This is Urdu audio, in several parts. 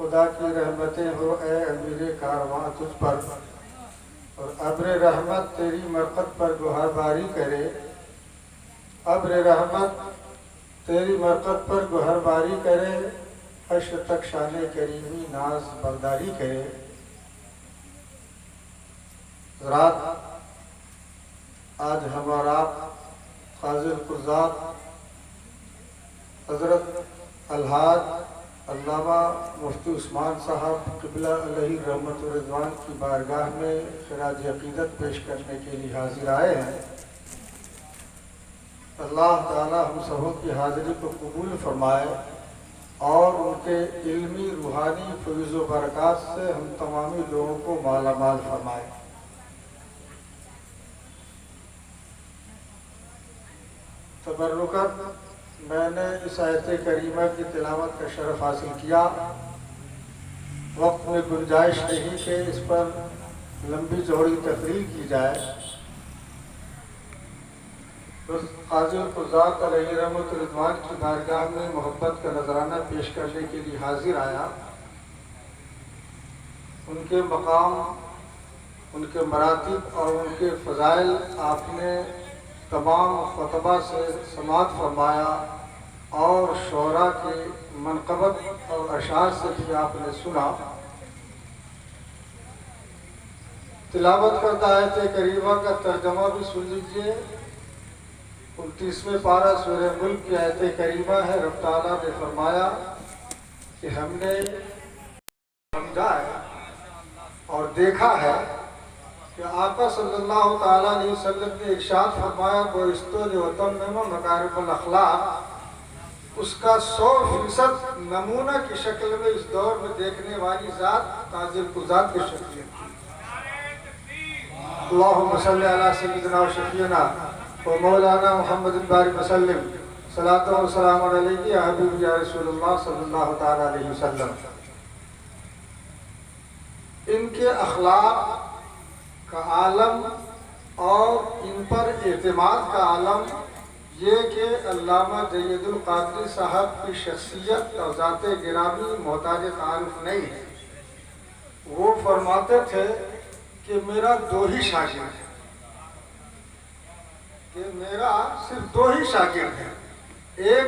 خدا کی رحمتیں ہو اے امیر کارواں تجھ پر، اور ابر رحمت تیری مرقد پر گہر باری کرے، ابر رحمت تیری مرقد پر گہر باری کرے، حشر تک شان کریمی ناز برداری کرے۔ رات آج ہمارا قاضی القضات حضرت الحاج علامہ مفتی عثمان صاحب قبلہ علیہ رحمت و رضوان کی بارگاہ میں خراج عقیدت پیش کرنے کے لیے حاضر آئے ہیں۔ اللہ تعالی ہم سبوں کی حاضری کو قبول فرمائے اور ان کے علمی روحانی فیض و برکات سے ہم تمامی لوگوں کو مالا مال فرمائے۔ تبرکت میں نے اس آیت کریمہ کی تلاوت کا شرف حاصل کیا۔ وقت میں گنجائش نہیں کہ اس پر لمبی چوڑی تقریر کی جائے، بس قاضی القضات علیہ رحمت رضوان کی بارگاہ میں محبت کا نذرانہ پیش کرنے کے لیے حاضر آیا۔ ان کے مقام، ان کے مراتب اور ان کے فضائل آپ نے تمام خطبہ سے سماعت فرمایا اور شعراء کے منقبت اور اشعار سے بھی آپ نے سنا۔ تلاوت کردہ آیت کریمہ کا ترجمہ بھی سن لیجئے۔ 29ویں پارہ سورہ ملک کی آیت کریمہ ہے۔ رب تعالیٰ نے فرمایا کہ ہم نے سمجھا ہے اور دیکھا ہے کہ آقا صلی اللہ تعالیٰ علیہ وسلم نے ارشاد فرمایا بَعُثْتُ لِأُتَمِّمَ مَكَارِمَ الْأَخْلَاقِ، اس کا 100% نمونہ کی شکل میں اس دور میں دیکھنے والی ذات قاضی القضات کی شخصیت تھی۔ اللہم صلی علی سیدنا و شفیعنا و مولانا محمد بارک وسلم، صلاۃ و سلام علیک یا حبیب یا رسول اللہ صلی اللہ تعالیٰ علیہ وسلم۔ ان کے اخلاق کا عالم اور ان پر اعتماد کا عالم یہ کہ علامہ جید القادری صاحب کی شخصیت اور ذات گرامی محتاج تعارف نہیں ہے۔ وہ فرماتے تھے کہ میرا 2 ہی شاگرد ہے، کہ میرا صرف 2 ہی شاگرد ہیں، ایک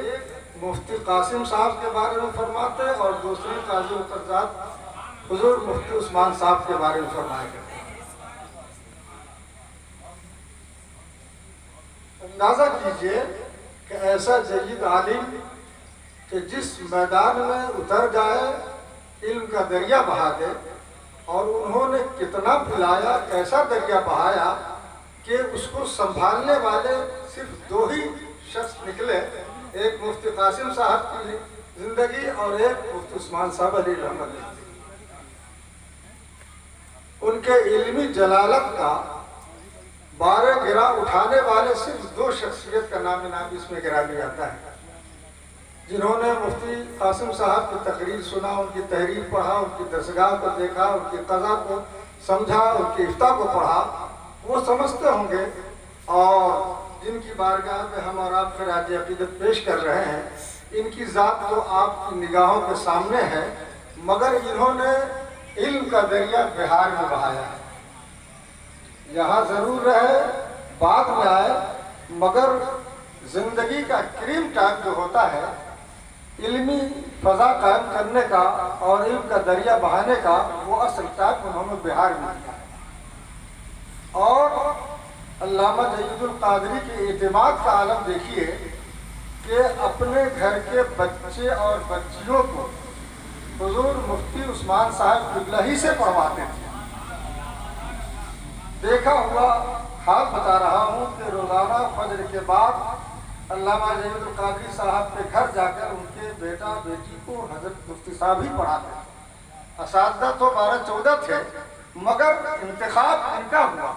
مفتی قاسم صاحب کے بارے میں فرماتے اور دوسری قاضی القضات حضور مفتی عثمان صاحب کے بارے میں فرمایا کرتے۔ اندازہ کیجئے کہ ایسا جید عالم کہ جس میدان میں اتر جائے علم کا دریا بہا دے، اور انہوں نے کتنا پلایا، کیسا دریا بہایا کہ اس کو سنبھالنے والے صرف 2 ہی شخص نکلے، ایک مفتی قاسم صاحب کی زندگی اور ایک مفتی عثمان صاحب علیہ رحمت۔ ان کے علمی جلالت کا بارہ گرا اٹھانے والے صرف 2 شخصیت کا نام اس میں گرا لیا جاتا ہے، جنہوں نے مفتی قاسم صاحب کی تقریر سنا، ان کی تحریر پڑھا، ان کی درسگاہ کو دیکھا، ان کی قضا کو سمجھا، ان کی افتاء کو پڑھا، وہ سمجھتے ہوں گے، اور جن کی بارگاہ میں ہم اور آپ خراج عقیدت پیش کر رہے ہیں، ان کی ذات تو آپ کی نگاہوں کے سامنے ہے، مگر انہوں نے علم کا دریا بہار میں بہایا ہے۔ یہاں ضرور رہے، بعد میں آئے، مگر زندگی کا کریم ٹائم جو ہوتا ہے علمی فضا قائم کرنے کا اور علم کا دریا بہانے کا، وہ اصل ٹائم انہوں نے بہار میں کیا ہے۔ اور علامہ جید القادری کے اعتماد کا عالم دیکھیے کہ اپنے گھر کے بچے اور بچیوں کو حضور مفتی عثمان صاحب قبلہ ہی سے پڑھواتے تھے۔ دیکھا ہوا حال بتا رہا ہوں کہ روزانہ فجر کے بعد علامہ جید القادری صاحب کے گھر جا کر ان کے بیٹا بیٹی کو حضرت مفتی صاحب ہی پڑھاتے تھے۔ اساتذہ تو 12-14 تھے، مگر انتخاب ان کا ہوا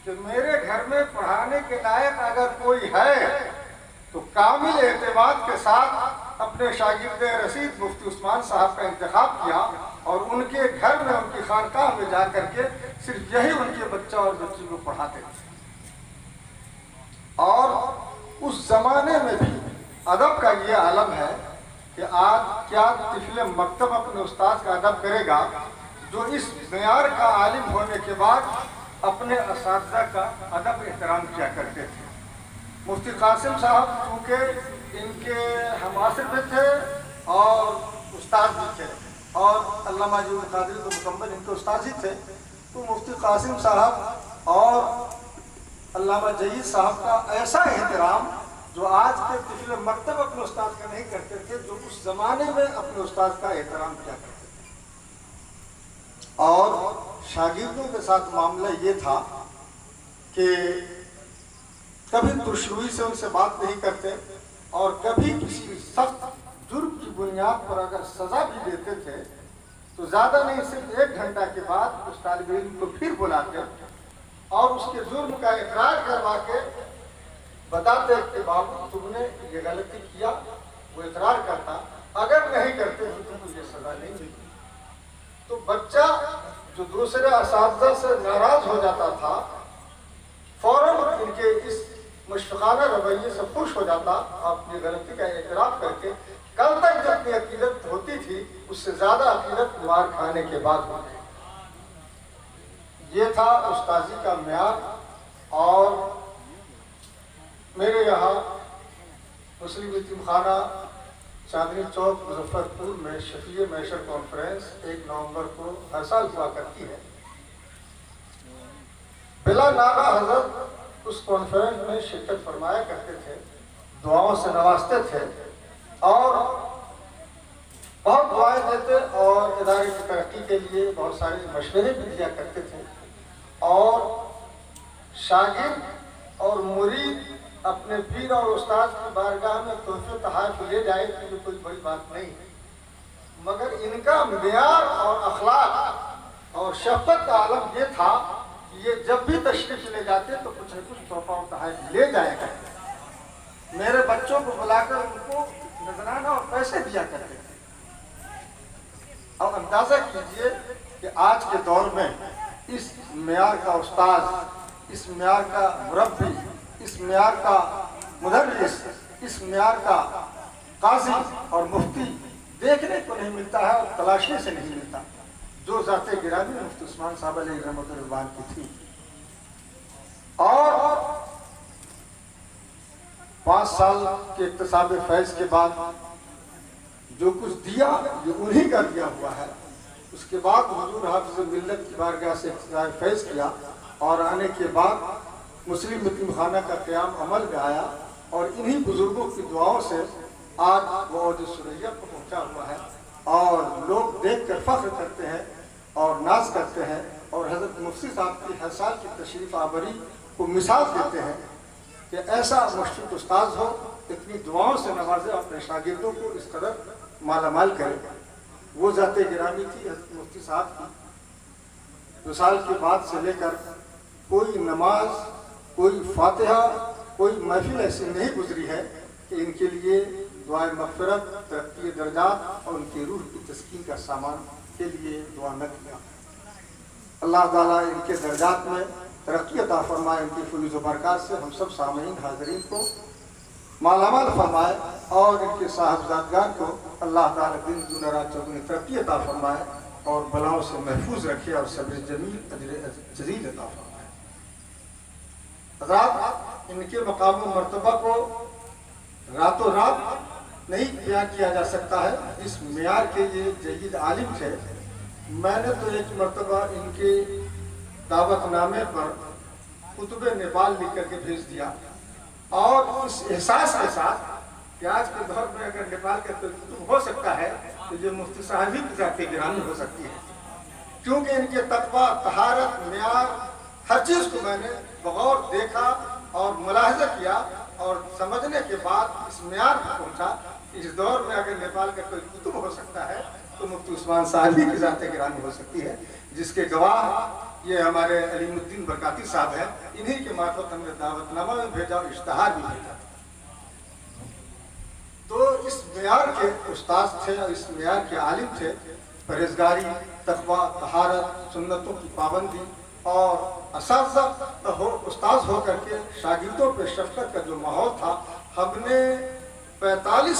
کہ میرے گھر میں پڑھانے کے لائق اگر کوئی ہے تو کامل اعتماد کے ساتھ اپنے شاگرد رشید مفتی عثمان صاحب کا انتخاب کیا، اور ان کے گھر میں ان کی خانقاہ میں جا کر کے صرف یہی ان کے بچہ اور بچی کو پڑھاتے تھے۔ اور اس زمانے میں بھی ادب کا یہ عالم ہے کہ آج کیا طفل مکتب اپنے استاد کا ادب کرے گا جو اس معیار کا عالم ہونے کے بعد اپنے اساتذہ کا ادب احترام کیا کرتے تھے۔ مفتی قاسم صاحب چونکہ ان کے ہمعصر بھی تھے اور استاد بھی تھے، اور علامہ مجید القادری تو مکمل ان کے استاد ہی تھے، تو مفتی قاسم صاحب اور علامہ جید صاحب کا ایسا احترام جو آج کے طفل مکتب اپنے استاد کا نہیں کرتے تھے، جو اس زمانے میں اپنے استاد کا احترام کیا کرتے تھے۔ اور شاگردوں کے ساتھ معاملہ یہ تھا کہ کبھی ترشروئی سے ان سے بات نہیں کرتے، اور کبھی کسی سخت جرم کی بنیاد پر اگر سزا بھی دیتے تھے تو زیادہ نہیں، صرف 1 گھنٹہ کے بعد اس طالب علم کو پھر بلاتے اور اس کے جرم کا اقرار کروا کے بتاتے کہ بابو تم نے یہ غلطی کیا، وہ اقرار کرتا، اگر نہیں کرتے تو تم کو یہ سزا نہیں ملتی۔ تو بچہ جو دوسرے اساتذہ سے ناراض ہو جاتا تھا فوراً ان کے اس مشفقانہ رویے سے خوش ہو جاتا، اپنی غلطی کا اعتراف کر کے کل تک جتنی عقیدت ہوتی تھی اس سے زیادہ عقیدت مار کھانے کے بعد ہوتی۔ یہ تھا استاذی کا معیار۔ اور میرے یہاں مسلم یتیم خانہ چاندنی چوک مظفر پور میں شفیع معشر کانفرنس 1 نومبر کو ہر سال ہوا کرتی ہے۔ بلا ناغہ حضرت اس کانفرنس میں شرکت فرمایا کرتے تھے، دعاؤں سے نوازتے تھے اور بہت دعائیں دیتے، اور ادارے کی ترقی کے لیے بہت سارے مشورے بھی دیا کرتے تھے۔ اور شاگرد اور مرید اپنے پیر اور استاد کی بارگاہ میں تحفے تحائف لے جائے تو یہ کوئی بڑی بات نہیں، مگر ان کا معیار اور اخلاق اور شفقت کا عالم یہ تھا کہ یہ جب بھی تشریف لے جاتے تو کچھ نہ کچھ تحفہ و تحائف لے جایا کرتے۔ میرے بچوں کو بلا کر ان کو نذرانہ اور پیسے دیا کرتے تھے۔ اب اندازہ کیجئے کہ آج کے دور میں اس معیار کا استاد، اس معیار کا مربی، اس معیار کا مدرس، اس معیار کا قاضی اور مفتی دیکھنے کو نہیں ملتا ہے اور تلاشنے سے نہیں ملتا، جو ذات گرامی مفتی عثمان صاحب علیہ رحمۃ اللہ کی تھی۔ اور 5 سال کے اکتساب فیض کے بعد جو کچھ دیا یہ انہی کا دیا ہوا ہے۔ اس کے بعد حضور حافظ ملت کی بارگاہ سے اکتساب فیض کیا، اور آنے کے بعد مسلم یتیم خانہ کا قیام عمل میں آیا، اور انہی بزرگوں کی دعاؤں سے آج وہ عہد ثریا کو پہنچا ہوا ہے، اور لوگ دیکھ کر فخر کرتے ہیں اور ناز کرتے ہیں، اور حضرت مفتی صاحب کی ہر سال کی تشریف آوری کو مثال دیتے ہیں کہ ایسا مشفق استاذ ہو، اتنی دعاؤں سے نوازے، اپنے شاگردوں کو اس قدر مالا مال کرے۔ وہ ذات گرامی تھی حضرت مفتی صاحب کی۔ 2 سال کے بعد سے لے کر کوئی نماز، کوئی فاتحہ، کوئی محفل ایسی نہیں گزری ہے کہ ان کے لیے دعائے مغفرت، ترقی درجات اور ان کی روح کی تسکین کا سامان کے لیے دعا نہ کیا۔ اللہ تعالیٰ ان کے درجات میں ترقی عطا فرمائے، ان کی فیض و برکات سے ہم سب سامعین حاضرین کو مالا مال فرمائے، اور ان کے صاحبزادگان کو اللہ تعالیٰ دن دنیا رات چوگنی ترقی عطا فرمائے، اور بلاؤں سے محفوظ رکھے، اور صبر جمیل اجر جزیل عطا فرمائے۔ حضرات، ان کے مقام و مرتبہ کو راتوں رات نہیں بیان کیا جا سکتا ہے۔ اس معیار کے یہ جید عالم تھے۔ میں نے تو ایک مرتبہ ان کے دعوت نامے پر کتب نیپال لکھ کر کے بھیج دیا، اور اس احساس کے ساتھ کہ آج کے دور میں اگر نیپال کا کوئی کتب ہو سکتا ہے تو یہ مفتی صاحب ہی کی ذات گرامی ہو سکتی ہے، کیونکہ ان کے تقویٰ، طہارت، معیار، ہر چیز کو میں نے بغور دیکھا اور ملاحظہ کیا، اور سمجھنے کے بعد اس معیار پر پہنچا کہ اس دور میں اگر نیپال کا کوئی کتب ہو سکتا ہے تو مفتی عثمان صاحب ہی کی ذات گرامی ہو سکتی ہے، جس کے گواہ یہ ہمارے علیم الدین برکاتی صاحب ہیں۔ انہی کے معرفت ہم نے دعوت نامہ میں بھیجا اور اشتہار بھی بھیجا۔ تو اس معیار کے استاذ تھے اور اس معیار کے عالم تھے۔ پرہیزگاری، تقویٰ، طہارت، سنتوں کی پابندی، اور اساتذہ استاذ ہو کر کے شاگردوں پہ شفقت کا جو ماحول تھا، ہم نے 45